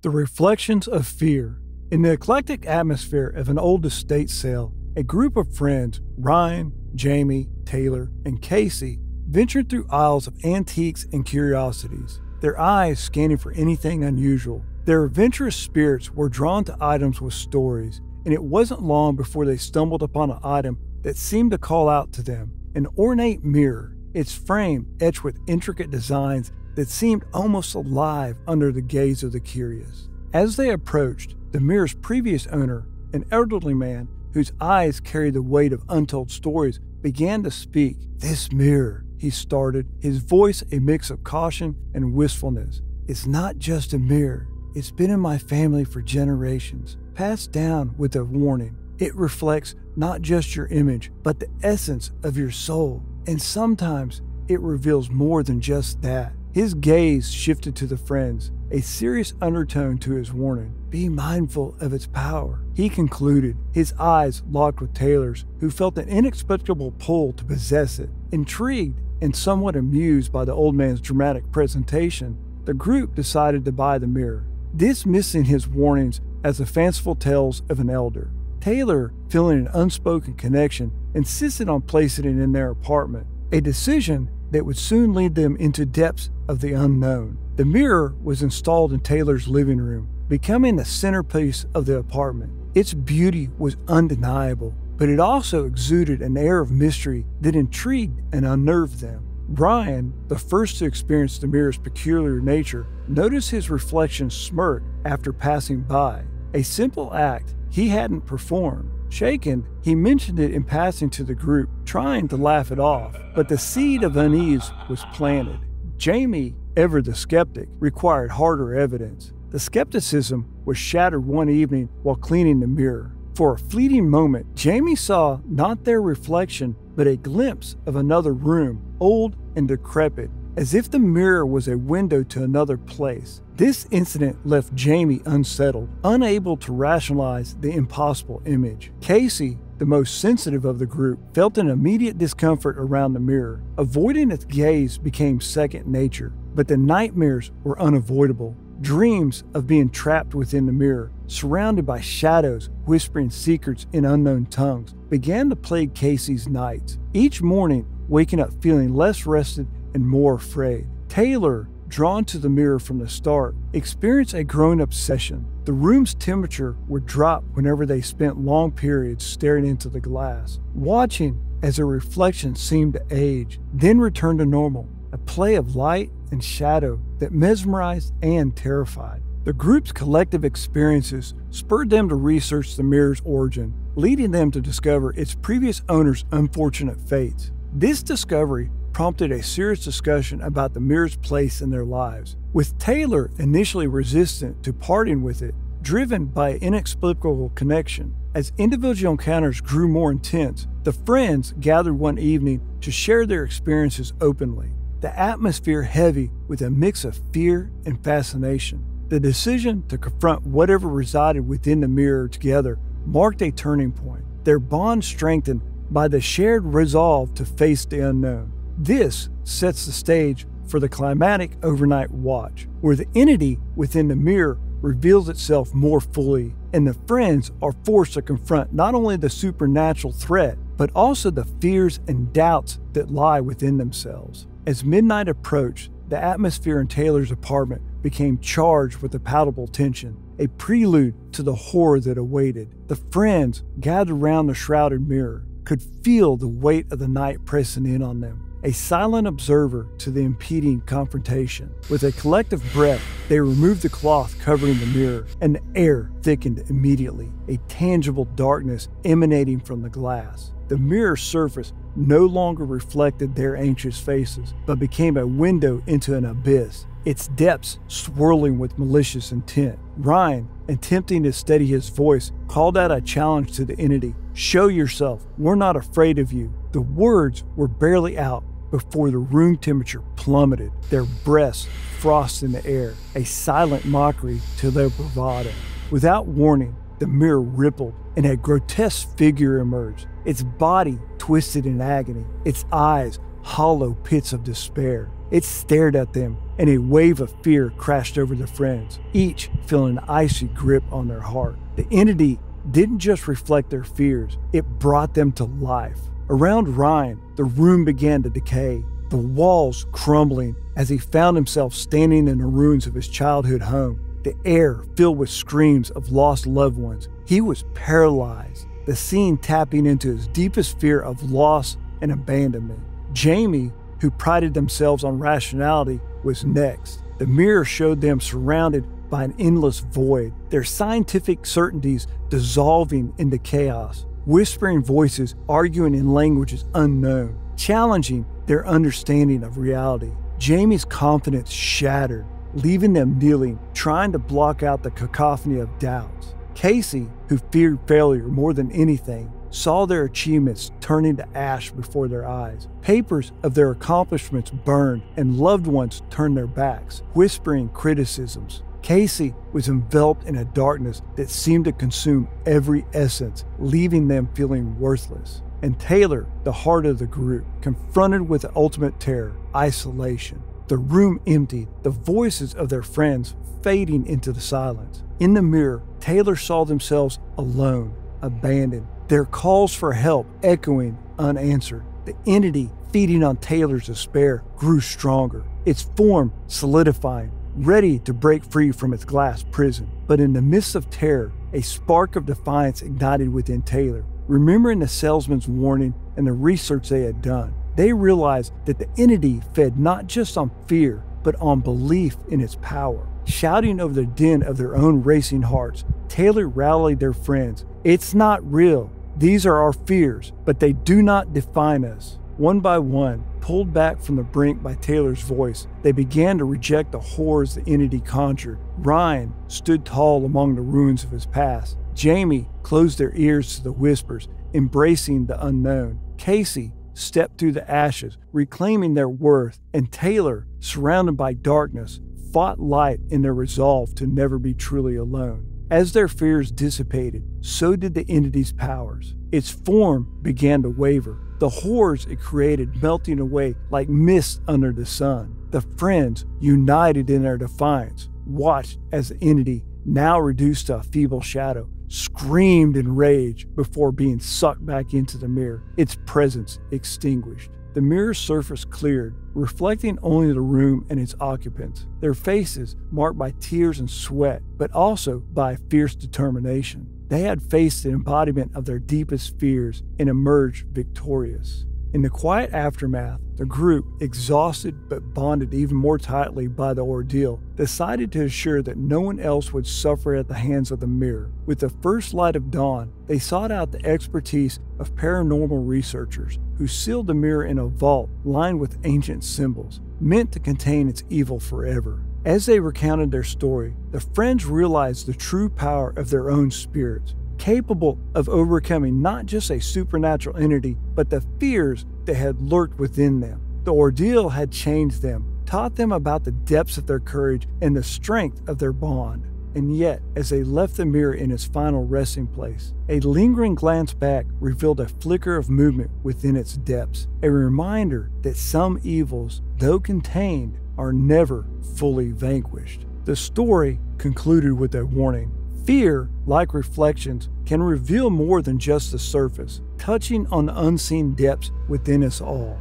The reflections of fear. In the eclectic atmosphere of an old estate sale, a group of friends, Ryan, Jamie, Taylor, and Casey, ventured through aisles of antiques and curiosities, their eyes scanning for anything unusual. Their adventurous spirits were drawn to items with stories, and it wasn't long before they stumbled upon an item that seemed to call out to them, an ornate mirror, its frame etched with intricate designs that seemed almost alive under the gaze of the curious. As they approached, the mirror's previous owner, an elderly man whose eyes carried the weight of untold stories, began to speak. "This mirror," he started, his voice a mix of caution and wistfulness. "It's not just a mirror. It's been in my family for generations, passed down with a warning. It reflects not just your image, but the essence of your soul. And sometimes it reveals more than just that." His gaze shifted to the friends, a serious undertone to his warning. "Be mindful of its power," he concluded, his eyes locked with Taylor's, who felt an inexplicable pull to possess it. Intrigued and somewhat amused by the old man's dramatic presentation, the group decided to buy the mirror, dismissing his warnings as the fanciful tales of an elder. Taylor, feeling an unspoken connection, insisted on placing it in their apartment, a decision that would soon lead them into depths of the unknown. The mirror was installed in Taylor's living room, becoming the centerpiece of the apartment. Its beauty was undeniable, but it also exuded an air of mystery that intrigued and unnerved them. Brian, the first to experience the mirror's peculiar nature, noticed his reflection smirk after passing by, a simple act he hadn't performed. Shaken, he mentioned it in passing to the group, trying to laugh it off, but the seed of unease was planted. Jamie, ever the skeptic, required harder evidence. The skepticism was shattered one evening while cleaning the mirror. For a fleeting moment, Jamie saw not their reflection, but a glimpse of another room, old and decrepit, as if the mirror was a window to another place. This incident left Jamie unsettled, unable to rationalize the impossible image. Casey, the most sensitive of the group, felt an immediate discomfort around the mirror. Avoiding its gaze became second nature, but the nightmares were unavoidable. Dreams of being trapped within the mirror, surrounded by shadows whispering secrets in unknown tongues, began to plague Casey's nights, each morning waking up feeling less rested and more afraid. Taylor, drawn to the mirror from the start, experienced a growing obsession. The room's temperature would drop whenever they spent long periods staring into the glass, watching as their reflection seemed to age, then return to normal, a play of light and shadow that mesmerized and terrified. The group's collective experiences spurred them to research the mirror's origin, leading them to discover its previous owner's unfortunate fates. This discovery prompted a serious discussion about the mirror's place in their lives, with Taylor initially resistant to parting with it, driven by an inexplicable connection. As individual encounters grew more intense, the friends gathered one evening to share their experiences openly, the atmosphere heavy with a mix of fear and fascination. The decision to confront whatever resided within the mirror together marked a turning point, their bond strengthened by the shared resolve to face the unknown. This sets the stage for the climatic overnight watch, where the entity within the mirror reveals itself more fully, and the friends are forced to confront not only the supernatural threat, but also the fears and doubts that lie within themselves. As midnight approached, the atmosphere in Taylor's apartment became charged with a palpable tension, a prelude to the horror that awaited. The friends, gathered around the shrouded mirror, could feel the weight of the night pressing in on them, a silent observer to the impending confrontation. With a collective breath, they removed the cloth covering the mirror, and the air thickened immediately, a tangible darkness emanating from the glass. The mirror's surface no longer reflected their anxious faces, but became a window into an abyss, its depths swirling with malicious intent. Ryan, attempting to steady his voice, called out a challenge to the entity. "Show yourself. We're not afraid of you." The words were barely out before the room temperature plummeted, their breaths frost in the air, a silent mockery to their bravado. Without warning, the mirror rippled and a grotesque figure emerged, its body twisted in agony, its eyes hollow pits of despair. It stared at them, and a wave of fear crashed over the friends, each feeling an icy grip on their heart. The entity didn't just reflect their fears, it brought them to life. Around Ryan, the room began to decay, the walls crumbling as he found himself standing in the ruins of his childhood home, the air filled with screams of lost loved ones. He was paralyzed, the scene tapping into his deepest fear of loss and abandonment. Jamie, who prided themselves on rationality, was next. The mirror showed them surrounded by an endless void, their scientific certainties dissolving into chaos, whispering voices arguing in languages unknown, challenging their understanding of reality. Jamie's confidence shattered, leaving them kneeling, trying to block out the cacophony of doubts. Casey, who feared failure more than anything, saw their achievements turning to ash before their eyes. Papers of their accomplishments burned, and loved ones turned their backs, whispering criticisms. Casey was enveloped in a darkness that seemed to consume every essence, leaving them feeling worthless. And Taylor, the heart of the group, confronted with the ultimate terror, isolation. The room emptied, the voices of their friends fading into the silence. In the mirror, Taylor saw themselves alone, abandoned, their calls for help echoing unanswered. The entity feeding on Taylor's despair grew stronger, its form solidifying, ready to break free from its glass prison. But in the midst of terror, a spark of defiance ignited within Taylor. Remembering the salesman's warning and the research they had done, they realized that the entity fed not just on fear, but on belief in its power. Shouting over the din of their own racing hearts, Taylor rallied their friends. "It's not real. These are our fears, but they do not define us." One by one, pulled back from the brink by Taylor's voice, they began to reject the horrors the entity conjured. Ryan stood tall among the ruins of his past. Jamie closed their ears to the whispers, embracing the unknown. Casey stepped through the ashes, reclaiming their worth. And Taylor, surrounded by darkness, fought light in their resolve to never be truly alone. As their fears dissipated, so did the entity's powers. Its form began to waver, the horrors it created melting away like mist under the sun. The friends, united in their defiance, watched as the entity, now reduced to a feeble shadow, screamed in rage before being sucked back into the mirror, its presence extinguished. The mirror's surface cleared, reflecting only the room and its occupants, their faces marked by tears and sweat, but also by fierce determination. They had faced the embodiment of their deepest fears and emerged victorious. In the quiet aftermath, the group, exhausted but bonded even more tightly by the ordeal, decided to assure that no one else would suffer at the hands of the mirror. With the first light of dawn, they sought out the expertise of paranormal researchers who sealed the mirror in a vault lined with ancient symbols, meant to contain its evil forever. As they recounted their story, the friends realized the true power of their own spirits, capable of overcoming not just a supernatural entity, but the fears that had lurked within them. The ordeal had changed them, taught them about the depths of their courage and the strength of their bond. And yet, as they left the mirror in its final resting place, a lingering glance back revealed a flicker of movement within its depths, a reminder that some evils, though contained, are never fully vanquished. The story concluded with a warning. Fear, like reflections, can reveal more than just the surface, touching on the unseen depths within us all.